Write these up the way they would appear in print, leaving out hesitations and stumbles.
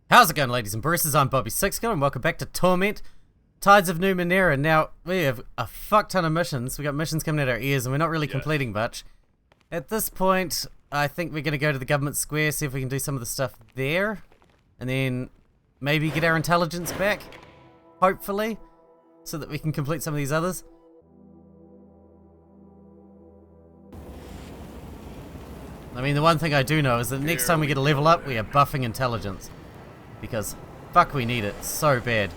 How's it going, ladies and bruises? I'm Bobby Sixkill and welcome back to Torment, Tides of Numenera. Now, we have a fuck ton of missions. We got missions coming out our ears and we're not really completing much. At this point, I think we're going to go to the government square, see if we can do some of the stuff there. And then maybe get our intelligence back, hopefully, so that we can complete some of these others. I mean, the one thing I do know is that next time we get a level up, we are buffing intelligence. Because, fuck, we need it so bad.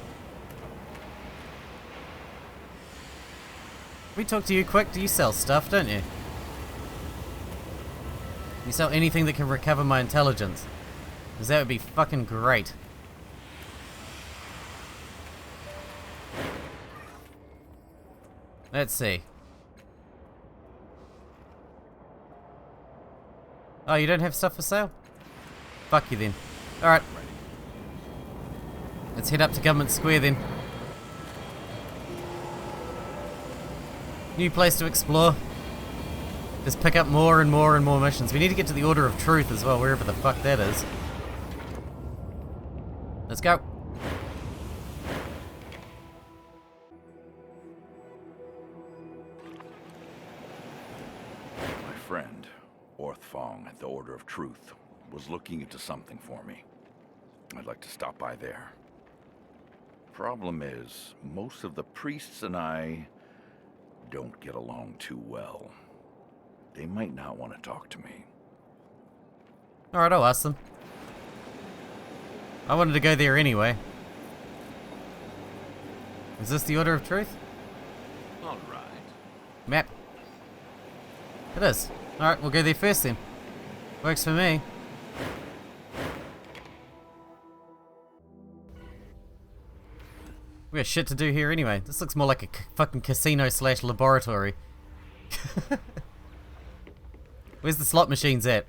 We talk to you quick. Do you sell stuff, don't you? You sell anything that can recover my intelligence. Because that would be fucking great. Let's see. Oh, you don't have stuff for sale? Fuck you then. Alright. Let's head up to Government Square then. New place to explore. Just pick up more and more and more missions. We need to get to the Order of Truth as well, wherever the fuck that is. Let's go. My friend, Orthfong at the Order of Truth, was looking into something for me. I'd like to stop by there. Problem is, most of the priests and I don't get along too well. They might not want to talk to me. Alright, I'll ask them. I wanted to go there anyway. Is this the Order of Truth? Alright. Map. It is. Alright, we'll go there first then. Works for me. We got shit to do here anyway. This looks more like a fucking casino slash laboratory. Where's the slot machines at?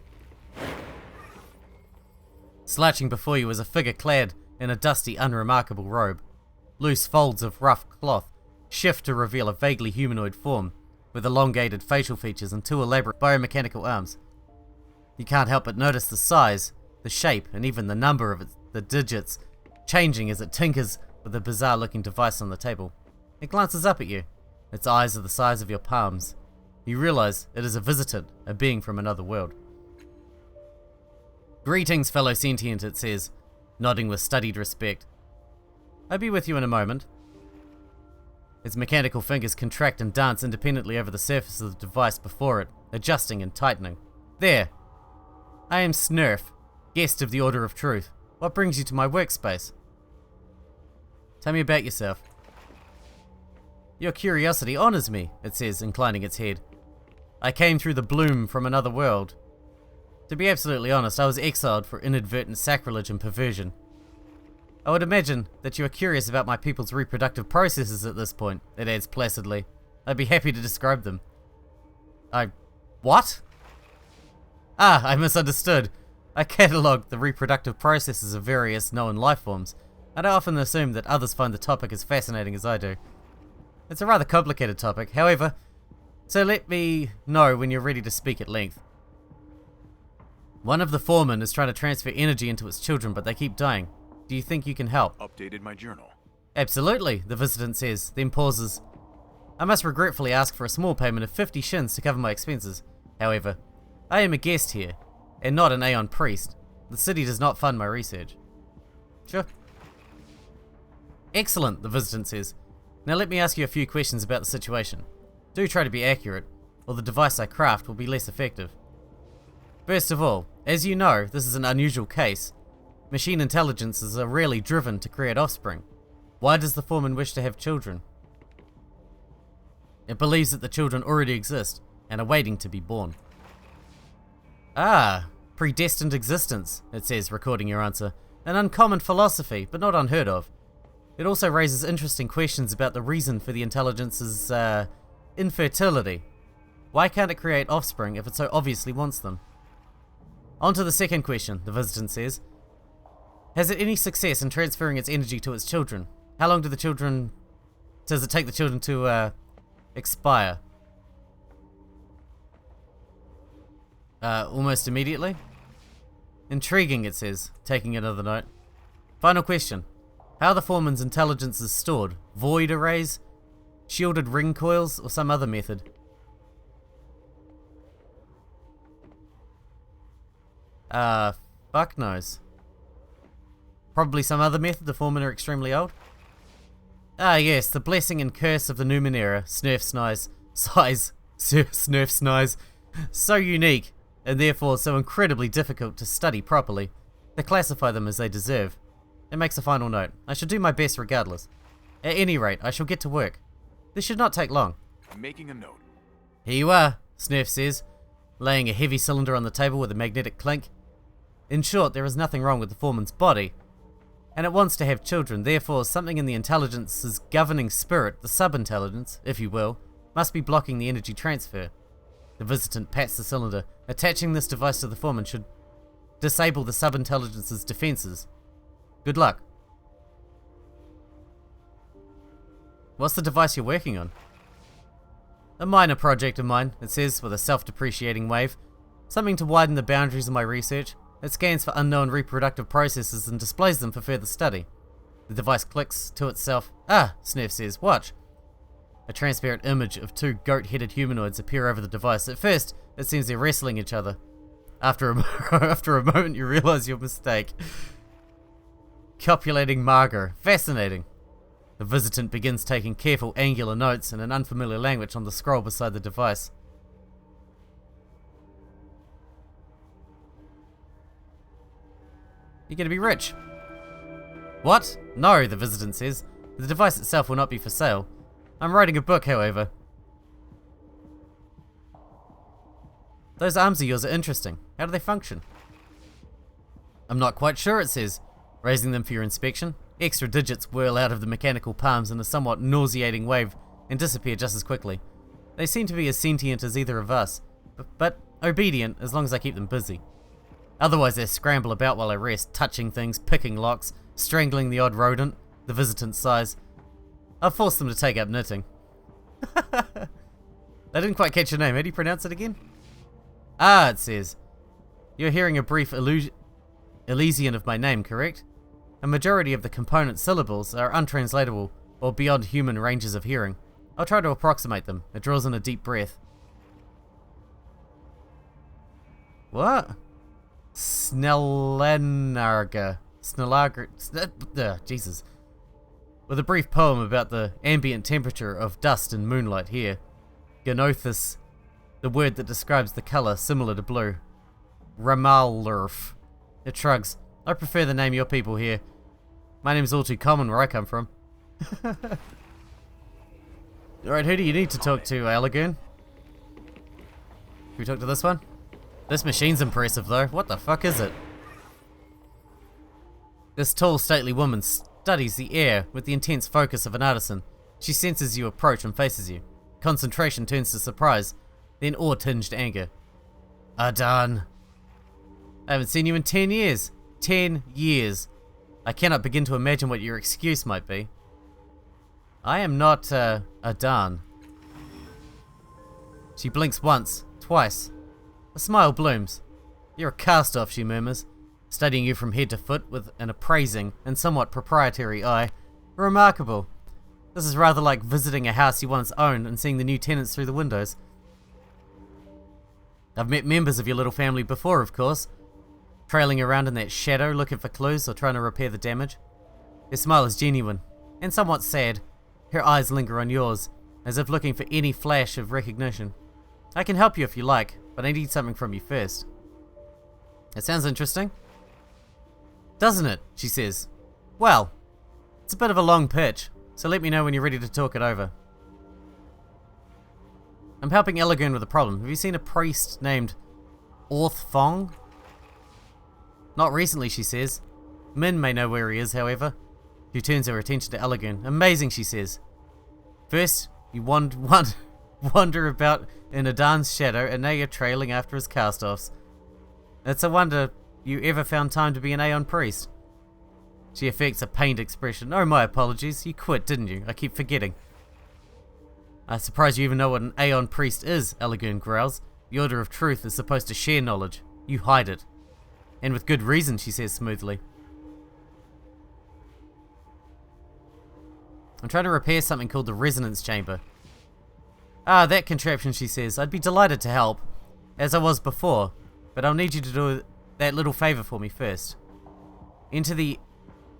Slouching before you is a figure clad in a dusty, unremarkable robe. Loose folds of rough cloth shift to reveal a vaguely humanoid form, with elongated facial features and two elaborate biomechanical arms. You can't help but notice the size, the shape, and even the number of the digits changing as it tinkers with a bizarre-looking device on the table. It glances up at you. Its eyes are the size of your palms. You realize it is a visitant, a being from another world. Greetings, fellow sentient, it says, nodding with studied respect. I'll be with you in a moment. Its mechanical fingers contract and dance independently over the surface of the device before it, adjusting and tightening. There! I am Snurf, guest of the Order of Truth. What brings you to my workspace? Tell me about yourself. Your curiosity honors me, it says, inclining its head. I came through the bloom from another world. To be absolutely honest, I was exiled for inadvertent sacrilege and perversion. I would imagine that you are curious about my people's reproductive processes at this point, it adds placidly. I'd be happy to describe them. What? Ah, I misunderstood. I catalogued the reproductive processes of various known life forms, and I often assume that others find the topic as fascinating as I do. It's a rather complicated topic, however, so let me know when you're ready to speak at length. One of the foremen is trying to transfer energy into its children, but they keep dying. Do you think you can help? Updated my journal. Absolutely, the visitant says, then pauses. I must regretfully ask for a small payment of 50 shins to cover my expenses. However, I am a guest here, and not an Aeon priest. The city does not fund my research. Sure. Excellent, the visitant says. Now let me ask you a few questions about the situation. Do try to be accurate, or the device I craft will be less effective. First of all, as you know, this is an unusual case. Machine intelligences are rarely driven to create offspring. Why does the foreman wish to have children? It believes that the children already exist, and are waiting to be born. Ah, predestined existence, it says, recording your answer. An uncommon philosophy, but not unheard of. It also raises interesting questions about the reason for the intelligence's, infertility. Why can't it create offspring if it so obviously wants them? On to the second question, the visitant says. Has it any success in transferring its energy to its children? How long does it take the children to, expire? Almost immediately? Intriguing, it says, taking another note. Final question. How are the foreman's intelligences stored? Void arrays? Shielded ring coils? Or some other method? Fuck knows. Probably some other method. The foremen are extremely old. Ah yes, the blessing and curse of the Numenera. Snurf Snize. So unique, and therefore so incredibly difficult to study properly. They classify them as they deserve. It makes a final note. I shall do my best regardless. At any rate, I shall get to work. This should not take long. Making a note. Here you are, Snurf says, laying a heavy cylinder on the table with a magnetic clink. In short, there is nothing wrong with the foreman's body, and it wants to have children. Therefore, something in the intelligence's governing spirit, the sub-intelligence, if you will, must be blocking the energy transfer. The visitant pats the cylinder. Attaching this device to the foreman should disable the sub-intelligence's defenses. Good luck. What's the device you're working on? A minor project of mine, it says with a self-depreciating wave. Something to widen the boundaries of my research. It scans for unknown reproductive processes and displays them for further study. The device clicks to itself. Ah, Snurf says, watch. A transparent image of two goat-headed humanoids appear over the device. At first, it seems they're wrestling each other. After a moment, you realize your mistake. Copulating Margot. Fascinating. The visitant begins taking careful angular notes in an unfamiliar language on the scroll beside the device. You're gonna be rich. What? No, the visitant says. The device itself will not be for sale. I'm writing a book, however. Those arms of yours are interesting. How do they function? I'm not quite sure, it says, raising them for your inspection. Extra digits whirl out of the mechanical palms in a somewhat nauseating wave and disappear just as quickly. They seem to be as sentient as either of us, but obedient as long as I keep them busy. Otherwise they scramble about while I rest, touching things, picking locks, strangling the odd rodent. The visitant sighs. I've forced them to take up knitting. I didn't quite catch your name. How do you pronounce it again? Ah, it says. You're hearing a brief Elysian of my name, correct? A majority of the component syllables are untranslatable or beyond human ranges of hearing. I'll try to approximate them. It draws in a deep breath. What? Snellenarga. Jesus. With a brief poem about the ambient temperature of dust and moonlight here. Gnothis, the word that describes the colour similar to blue. Ramalurf. It shrugs. I prefer the name your people here. My name's all too common where I come from. Alright, who do you need to talk to, Alagoon? Can we talk to this one? This machine's impressive though. What the fuck is it? This tall, stately woman studies the air with the intense focus of an artisan. She senses you approach and faces you. Concentration turns to surprise, then awe-tinged anger. Adan. I haven't seen you in 10 years. 10 years. I cannot begin to imagine what your excuse might be. I am not, Adan. She blinks once, twice. A smile blooms. You're a cast-off, she murmurs, studying you from head to foot with an appraising and somewhat proprietary eye. Remarkable. This is rather like visiting a house you once owned and seeing the new tenants through the windows. I've met members of your little family before, of course, trailing around in that shadow looking for clues or trying to repair the damage. Her smile is genuine and somewhat sad. Her eyes linger on yours, as if looking for any flash of recognition. I can help you if you like, but I need something from you first. It sounds interesting. Doesn't it? She says. Well, it's a bit of a long pitch, so let me know when you're ready to talk it over. I'm helping Elagoon with a problem. Have you seen a priest named Orthfong? Not recently, she says. Min may know where he is, however. She turns her attention to Elagoon. Amazing, she says. First, you wander about in Adan's shadow, and now you're trailing after his cast-offs. It's a wonder you ever found time to be an Aeon priest. She affects a pained expression. Oh, my apologies. You quit, didn't you? I keep forgetting. I'm surprised you even know what an Aeon priest is, Elagoon growls. The Order of Truth is supposed to share knowledge. You hide it. And with good reason, she says smoothly. I'm trying to repair something called the resonance chamber. Ah, that contraption, she says. I'd be delighted to help, as I was before, but I'll need you to do that little favor for me first. Enter the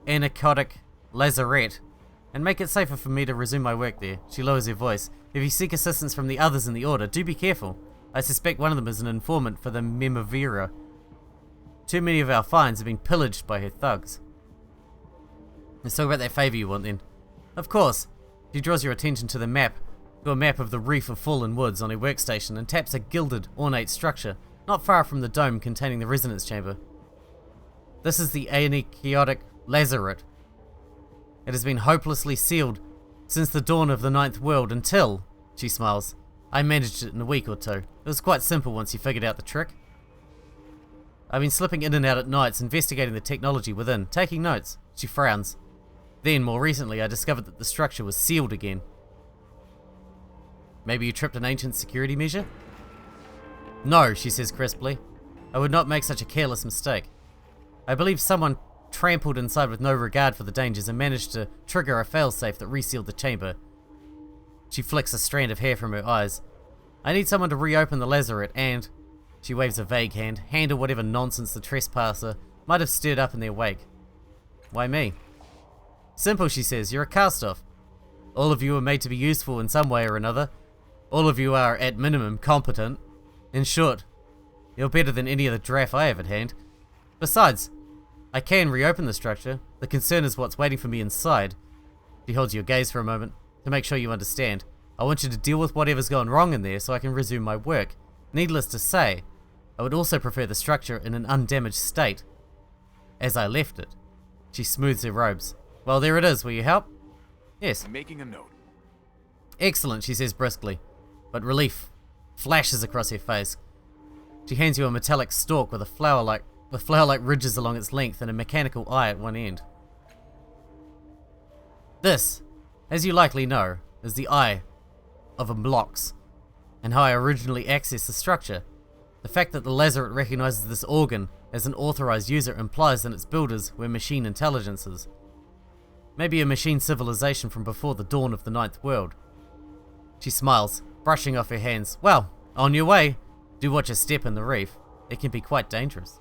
anechoic lazarette and make it safer for me to resume my work there. She lowers her voice. If you seek assistance from the others in the order, do be careful. I suspect one of them is an informant for the Numenera. Too many of our finds have been pillaged by her thugs. Let's talk about that favor you want then. Of course. She draws your attention to a map of the reef of fallen woods on her workstation and taps a gilded, ornate structure not far from the dome containing the resonance chamber. This is the anechoic lazarette. It has been hopelessly sealed since the dawn of the Ninth World until, she smiles, I managed it in a week or two. It was quite simple once you figured out the trick. I've been slipping in and out at nights, investigating the technology within, taking notes. She frowns. Then, more recently, I discovered that the structure was sealed again. Maybe you tripped an ancient security measure? No, she says crisply. I would not make such a careless mistake. I believe someone trampled inside with no regard for the dangers and managed to trigger a failsafe that resealed the chamber. She flicks a strand of hair from her eyes. I need someone to reopen the lazarette and, she waves a vague hand, handle whatever nonsense the trespasser might have stirred up in their wake. Why me? Simple, she says. You're a cast-off. All of you are made to be useful in some way or another. All of you are, at minimum, competent. In short, you're better than any of the draff I have at hand. Besides, I can reopen the structure. The concern is what's waiting for me inside. She holds your gaze for a moment, to make sure you understand. I want you to deal with whatever's gone wrong in there so I can resume my work. Needless to say, I would also prefer the structure in an undamaged state, as I left it. She smooths her robes. Well, there it is. Will you help? Yes. I'm making a note. Excellent, she says briskly, but relief flashes across her face. She hands you a metallic stalk with flower-like ridges along its length and a mechanical eye at one end. This, as you likely know, is the eye of a Mlox, and how I originally accessed the structure. The fact that the lazarette recognizes this organ as an authorized user implies that its builders were machine intelligences. Maybe a machine civilization from before the dawn of the Ninth World. She smiles, brushing off her hands. Well, on your way. Do watch a step in the reef. It can be quite dangerous.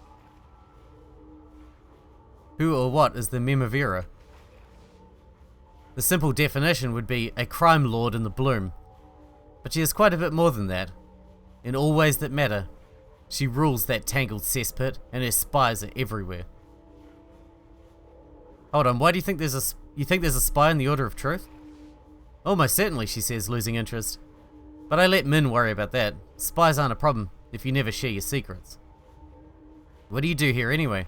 Who or what is the Numenera? The simple definition would be a crime lord in the bloom. But she is quite a bit more than that. In all ways that matter, she rules that tangled cesspit, and her spies are everywhere. Hold on, why do you think there's a spy in the Order of Truth? Almost certainly, she says, losing interest. But I let Min worry about that. Spies aren't a problem if you never share your secrets. What do you do here anyway?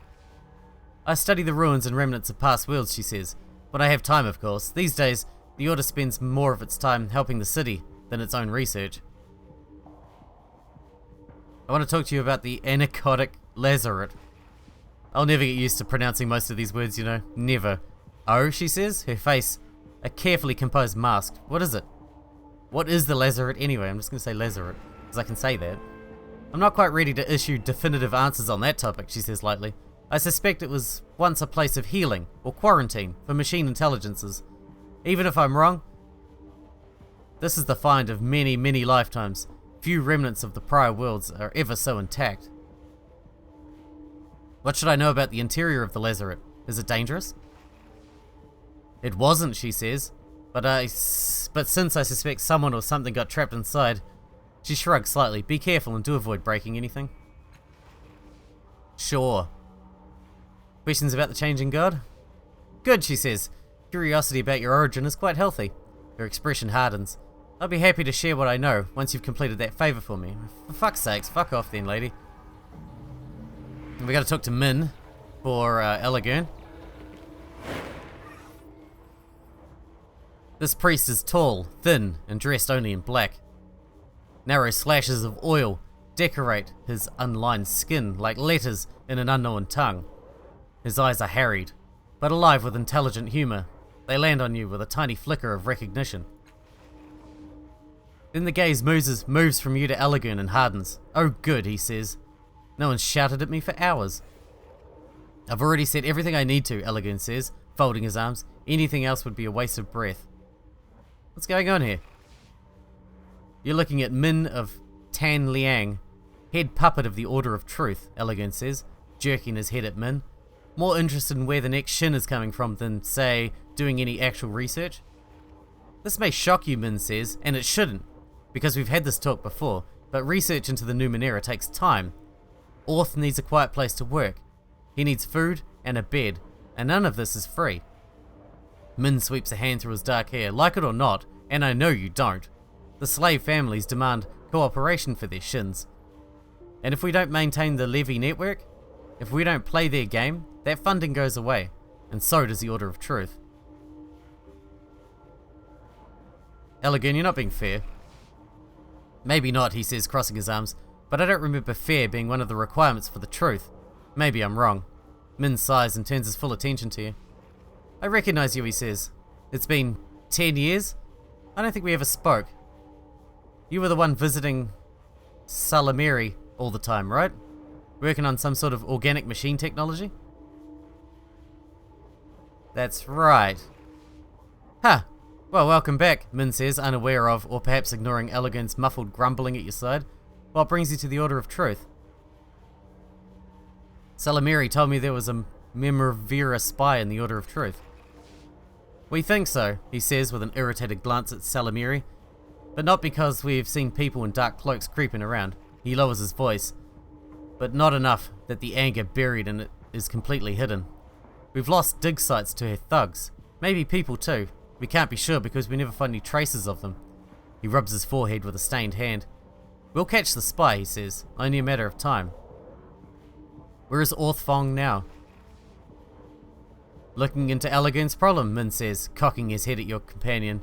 I study the ruins and remnants of past worlds, she says. When I have time, of course. These days, the Order spends more of its time helping the city than its own research. I want to talk to you about the anechoic lazarette. I'll never get used to pronouncing most of these words, you know. Never. Oh, she says, her face a carefully composed mask. What is it? What is the lazarette anyway? I'm just going to say lazarette, because I can say that. I'm not quite ready to issue definitive answers on that topic, she says lightly. I suspect it was once a place of healing, or quarantine, for machine intelligences. Even if I'm wrong, this is the find of many, many lifetimes. Few remnants of the prior worlds are ever so intact. What should I know about the interior of the lazarette? Is it dangerous? It wasn't, she says, but since I suspect someone or something got trapped inside, she shrugs slightly. Be careful and do avoid breaking anything. Sure. Questions about the changing god? Good, she says. Curiosity about your origin is quite healthy. Her expression hardens. I'll be happy to share what I know once you've completed that favor for me. For fuck's sakes, fuck off then, lady. We gotta talk to Min for Elegern. This priest is tall, thin, and dressed only in black. Narrow slashes of oil decorate his unlined skin like letters in an unknown tongue. His eyes are harried, but alive with intelligent humor. They land on you with a tiny flicker of recognition. Then the gaze moves from you to Elegern and hardens. Oh good, he says. No one's shouted at me for hours. I've already said everything I need to, Elegern says, folding his arms. Anything else would be a waste of breath. What's going on here? You're looking at Min of Tan Liang, head puppet of the Order of Truth, Elegant says, jerking his head at Min. More interested in where the next shin is coming from than, say, doing any actual research. This may shock you, Min says, and it shouldn't, because we've had this talk before, but research into the Numenera takes time. Orth needs a quiet place to work. He needs food and a bed, and none of this is free. Min sweeps a hand through his dark hair. Like it or not, and I know you don't, the slave families demand cooperation for their shins. And if we don't maintain the levy network, if we don't play their game, that funding goes away, and so does the Order of Truth. Elegant, you're not being fair. Maybe not, he says, crossing his arms, but I don't remember fair being one of the requirements for the truth. Maybe I'm wrong. Min sighs and turns his full attention to you. I recognize you, he says. It's been 10 years? I don't think we ever spoke. You were the one visiting Salamiri all the time, right? Working on some sort of organic machine technology? That's right. Huh. Well, welcome back, Min says, unaware of, or perhaps ignoring Elegant's muffled grumbling at your side. What brings you to the Order of Truth? Salamiri told me there was a Memorvera spy in the Order of Truth. We think so, he says with an irritated glance at Salamiri, but not because we've seen people in dark cloaks creeping around. He lowers his voice, but not enough that the anger buried in it is completely hidden. We've lost dig sites to her thugs, maybe people too. We can't be sure because we never find any traces of them. He rubs his forehead with a stained hand. We'll catch the spy, he says, only a matter of time. Where is Orthfong now? Looking into Elegant's problem, Min says, cocking his head at your companion.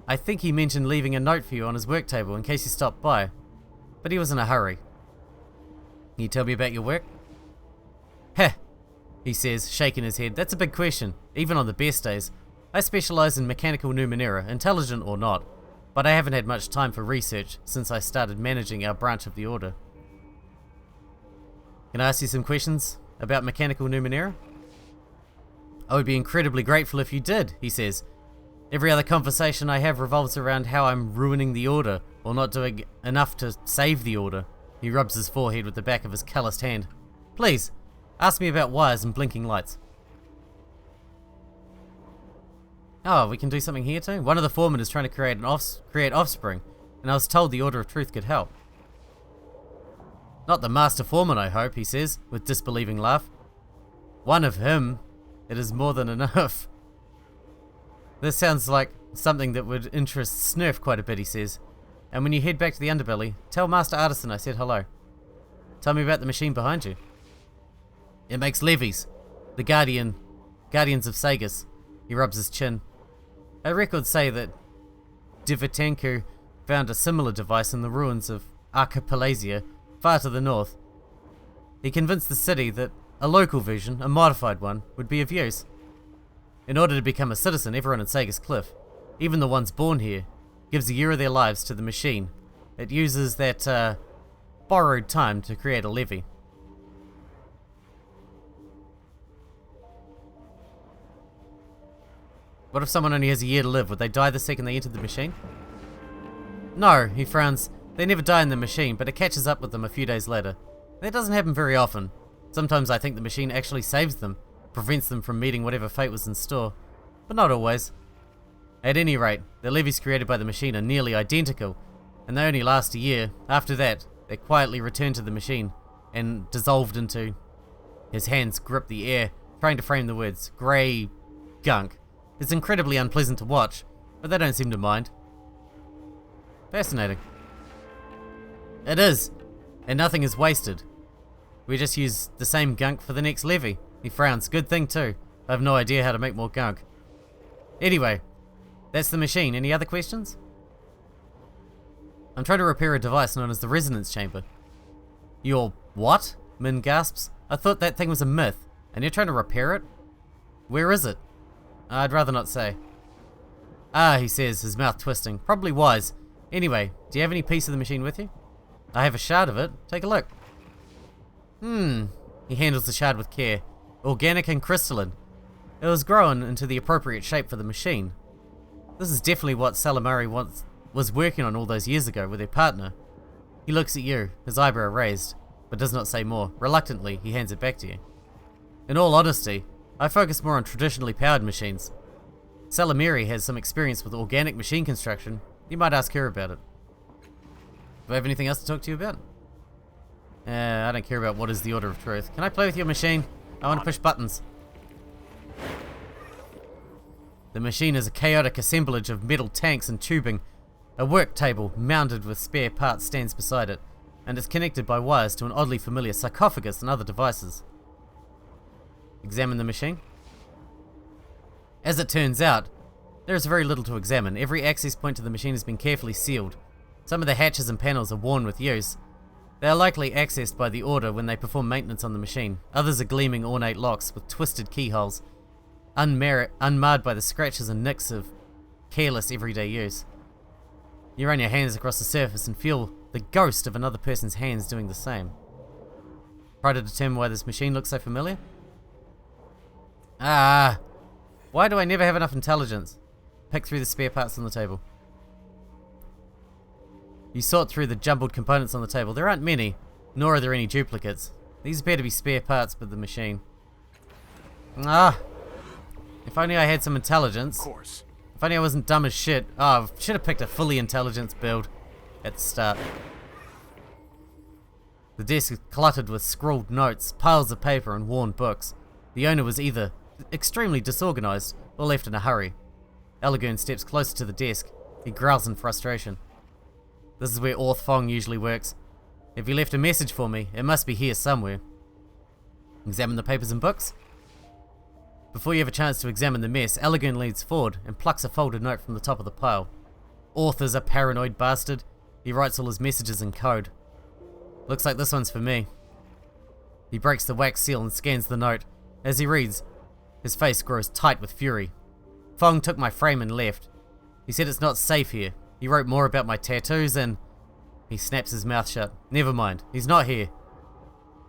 I think he mentioned leaving a note for you on his work table in case you stopped by, but he was in a hurry. Can you tell me about your work? Heh, he says, shaking his head. That's a big question, even on the best days. I specialize in mechanical Numenera, intelligent or not, but I haven't had much time for research since I started managing our branch of the Order. Can I ask you some questions about mechanical Numenera? I would be incredibly grateful if you did, he says. Every other conversation I have revolves around how I'm ruining the Order, or not doing enough to save the Order. He rubs his forehead with the back of his calloused hand. Please, ask me about wires and blinking lights. Oh, we can do something here too? One of the foremen is trying to create offspring, and I was told the Order of Truth could help. Not the master foreman, I hope, he says, with disbelieving laugh. One of him, it is more than enough. This sounds like something that would interest Snurf quite a bit, he says. And when you head back to the underbelly, tell Master Artisan I said hello. Tell me about the machine behind you. It makes levies. The Guardians of Sagus. He rubs his chin. Our records say that Divitanku found a similar device in the ruins of Archipelagia, far to the north. He convinced the city that a local version, a modified one, would be of use. In order to become a citizen, everyone in Sagus Cliff, even the ones born here, gives a year of their lives to the machine. It uses that borrowed time to create a levy. What if someone only has a year to live? Would they die the second they entered the machine? No, he frowns. They never die in the machine, but it catches up with them a few days later. That doesn't happen very often. Sometimes I think the machine actually saves them, prevents them from meeting whatever fate was in store, but not always. At any rate, the levies created by the machine are nearly identical, and they only last a year. After that, they quietly return to the machine, and dissolved into... His hands grip the air, trying to frame the words, grey gunk. It's incredibly unpleasant to watch, but they don't seem to mind. Fascinating. It is, and nothing is wasted. We just use the same gunk for the next levy. He frowns. Good thing too. I have no idea how to make more gunk. Anyway, that's the machine. Any other questions? I'm trying to repair a device known as the resonance chamber. Your what? Min gasps. I thought that thing was a myth, and you're trying to repair it? Where is it? I'd rather not say. Ah, he says, his mouth twisting. Probably wise. Anyway, do you have any piece of the machine with you? I have a shard of it. Take a look. He handles the shard with care. Organic and crystalline. It was grown into the appropriate shape for the machine. This is definitely what Salamari was working on all those years ago with their partner. He looks at you, his eyebrow raised, but does not say more. Reluctantly, he hands it back to you. In all honesty, I focus more on traditionally powered machines. Salamiri has some experience with organic machine construction. You might ask her about it. Do I have anything else to talk to you about? I don't care about what is the order of truth. Can I play with your machine? I want to push buttons. The machine is a chaotic assemblage of metal tanks and tubing. A work table mounted with spare parts stands beside it, and is connected by wires to an oddly familiar sarcophagus and other devices. Examine the machine. As it turns out, there is very little to examine. Every access point to the machine has been carefully sealed. Some of the hatches and panels are worn with use. They are likely accessed by the Order when they perform maintenance on the machine. Others are gleaming ornate locks with twisted keyholes, unmarred by the scratches and nicks of careless everyday use. You run your hands across the surface and feel the ghost of another person's hands doing the same. Try to determine why this machine looks so familiar? Why do I never have enough intelligence? Pick through the spare parts on the table. You sort through the jumbled components on the table. There aren't many, nor are there any duplicates. These appear to be spare parts for the machine. If only I had some intelligence. Of course. If only I wasn't dumb as shit. I should have picked a fully intelligence build at the start. The desk is cluttered with scrawled notes, piles of paper, and worn books. The owner was either extremely disorganized or left in a hurry. Elegern steps closer to the desk. He growls in frustration. This is where Orth Fong usually works. If he left a message for me, it must be here somewhere. Examine the papers and books. Before you have a chance to examine the mess, Elegern leans forward and plucks a folded note from the top of the pile. Orth is a paranoid bastard. He writes all his messages in code. Looks like this one's for me. He breaks the wax seal and scans the note. As he reads, his face grows tight with fury. Fong took my frame and left. He said it's not safe here. He wrote more about my tattoos and... He snaps his mouth shut. Never mind, he's not here.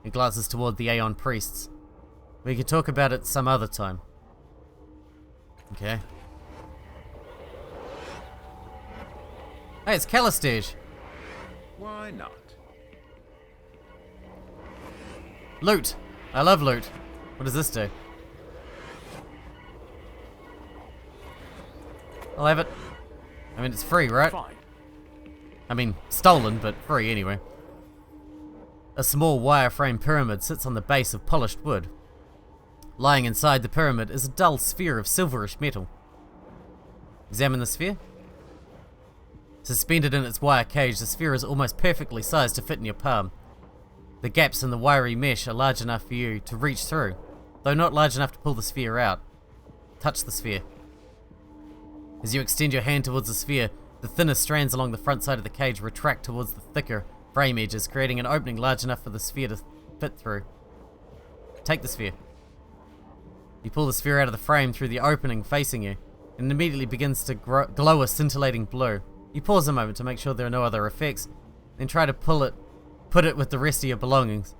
He glances toward the Aeon priests. We can talk about it some other time. Okay. Hey, it's Calistage. Why not? Loot. I love loot. What does this do? I'll have it. I mean, it's free, right? Fine. I mean, stolen, but free anyway. A small wireframe pyramid sits on the base of polished wood. Lying inside the pyramid is a dull sphere of silverish metal. Examine the sphere. Suspended in its wire cage, the sphere is almost perfectly sized to fit in your palm. The gaps in the wiry mesh are large enough for you to reach through, though not large enough to pull the sphere out. Touch the sphere. As you extend your hand towards the sphere, the thinner strands along the front side of the cage retract towards the thicker frame edges, creating an opening large enough for the sphere to fit through. Take the sphere. You pull the sphere out of the frame through the opening facing you, and it immediately begins to glow a scintillating blue. You pause a moment to make sure there are no other effects, then try to put it with the rest of your belongings.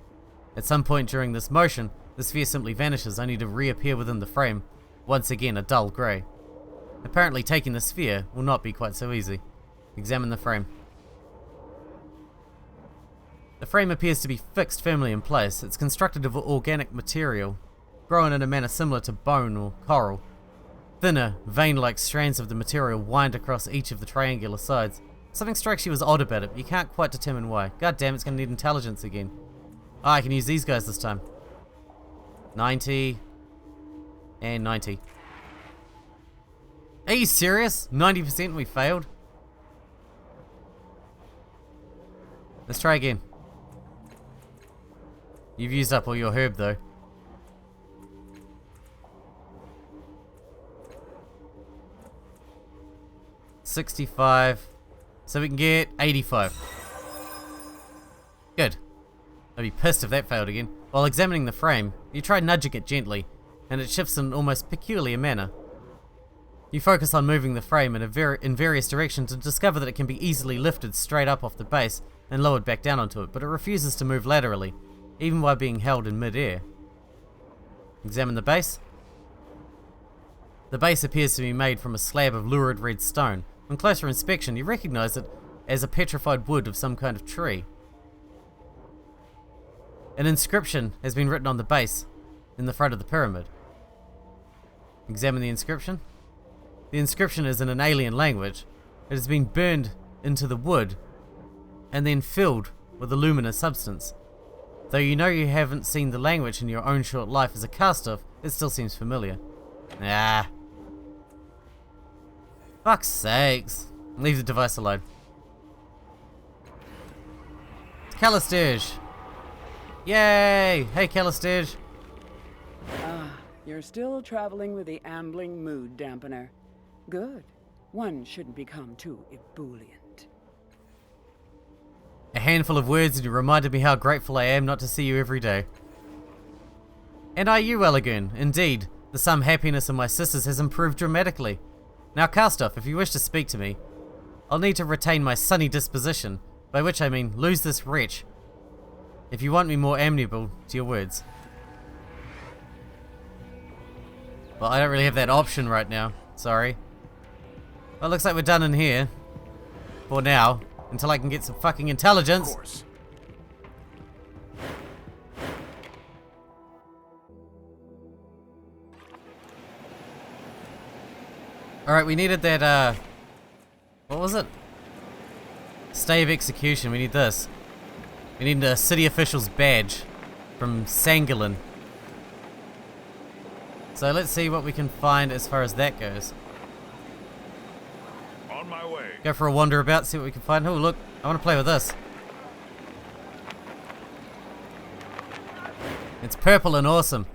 At some point during this motion, the sphere simply vanishes, only to reappear within the frame, once again a dull grey. Apparently taking the sphere will not be quite so easy. Examine the frame. The frame appears to be fixed firmly in place. It's constructed of organic material, grown in a manner similar to bone or coral. Thinner, vein-like strands of the material wind across each of the triangular sides. Something strikes you as odd about it, but you can't quite determine why. God damn, it's going to need intelligence again. I can use these guys this time. 90. And 90. Are you serious? 90% we failed? Let's try again. You've used up all your herb though. $65. So we can get 85. Good. I'd be pissed if that failed again. While examining the frame, you try nudging it gently, and it shifts in an almost peculiar manner. You focus on moving the frame in various directions and discover that it can be easily lifted straight up off the base and lowered back down onto it, but it refuses to move laterally, even while being held in mid-air. Examine the base. The base appears to be made from a slab of lurid red stone. On closer inspection, you recognize it as a petrified wood of some kind of tree. An inscription has been written on the base, in the front of the pyramid. Examine the inscription. The inscription is in an alien language. It has been burned into the wood and then filled with a luminous substance. Though you know you haven't seen the language in your own short life as a cast-off, it still seems familiar. Ah. Fuck's sakes. Leave the device alone. It's Calistage. Yay! Hey, Calistage. You're still traveling with the ambling mood dampener. Good. One shouldn't become too ebullient. A handful of words and you reminded me how grateful I am not to see you every day. And are you, Elegern? Indeed, the sum happiness of my sisters has improved dramatically. Now, Castoff, if you wish to speak to me, I'll need to retain my sunny disposition, by which I mean lose this wretch, if you want me more amiable to your words. Well, I don't really have that option right now. Sorry. Well, looks like we're done in here. For now. Until I can get some fucking intelligence. Of course. Alright, we needed that, what was it? Stay of execution. We need this. We need a city official's badge from Sangolin. So let's see what we can find as far as that goes. On my way. Go for a wander about, see what we can find. Oh, look, I want to play with this. It's purple and awesome.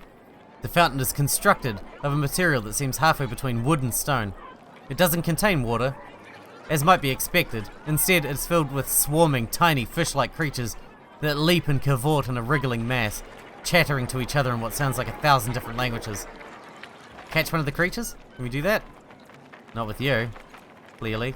The fountain is constructed of a material that seems halfway between wood and stone. It doesn't contain water, as might be expected. Instead, it's filled with swarming, tiny, fish-like creatures that leap and cavort in a wriggling mass, chattering to each other in what sounds like 1,000 different languages. Catch one of the creatures? Can we do that? Not with you, clearly.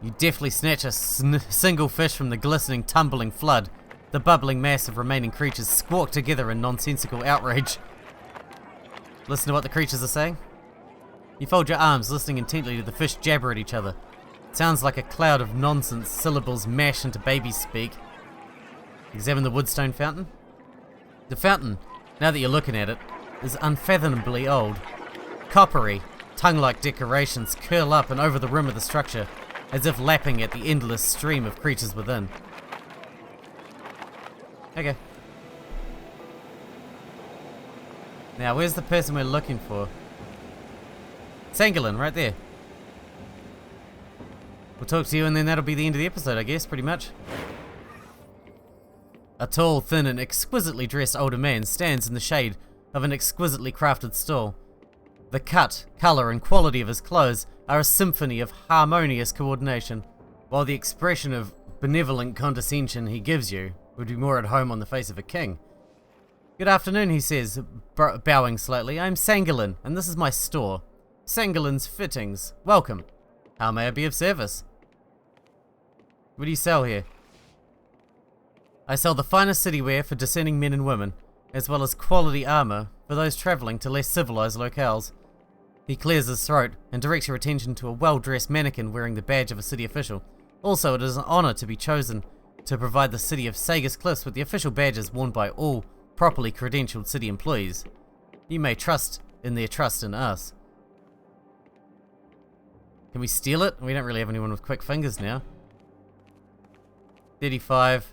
You deftly snatch a single fish from the glistening, tumbling flood. The bubbling mass of remaining creatures squawk together in nonsensical outrage. Listen to what the creatures are saying. You fold your arms, listening intently to the fish jabber at each other. It sounds like a cloud of nonsense syllables mashed into baby speak. Examine the woodstone fountain. The fountain, now that you're looking at it, is unfathomably old. Coppery, tongue-like decorations curl up and over the rim of the structure, as if lapping at the endless stream of creatures within. Okay. Now, where's the person we're looking for? Sangolin, right there. We'll talk to you and then that'll be the end of the episode, I guess, pretty much. A tall, thin, and exquisitely dressed older man stands in the shade of an exquisitely crafted stall. The cut, colour, and quality of his clothes are a symphony of harmonious coordination, while the expression of benevolent condescension he gives you would be more at home on the face of a king. Good afternoon, he says, bowing slightly. I'm Sangolin, and this is my store. Sangolin's Fittings. Welcome. How may I be of service? What do you sell here? I sell the finest city wear for discerning men and women, as well as quality armor for those traveling to less civilized locales. He clears his throat and directs your attention to a well-dressed mannequin wearing the badge of a city official. Also, it is an honor to be chosen to provide the city of Sagus Cliffs with the official badges worn by all properly credentialed city employees. You may trust in their trust in us. Can we steal it? We don't really have anyone with quick fingers now. 35.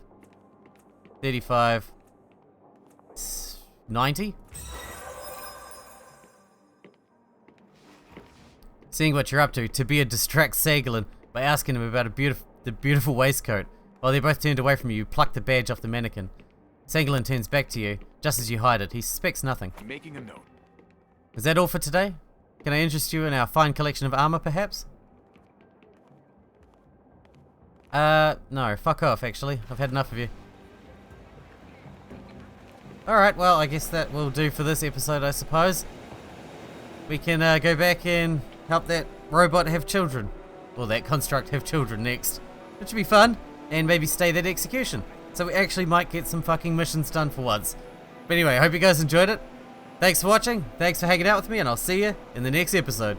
35. 90? Seeing what you're up to, Tabia distracts Sangolin by asking him about the beautiful waistcoat. While they're both turned away from you, pluck the badge off the mannequin. Sangolin turns back to you, just as you hide it. He suspects nothing. Making a note. Is that all for today? Can I interest you in our fine collection of armor, perhaps? No, fuck off, actually. I've had enough of you. Alright, well, I guess that will do for this episode, I suppose. We can go back and help that robot have children. Or that construct have children next. Which should be fun, and maybe stay that execution. So we actually might get some fucking missions done for once. But anyway, I hope you guys enjoyed it. Thanks for watching, thanks for hanging out with me, and I'll see you in the next episode.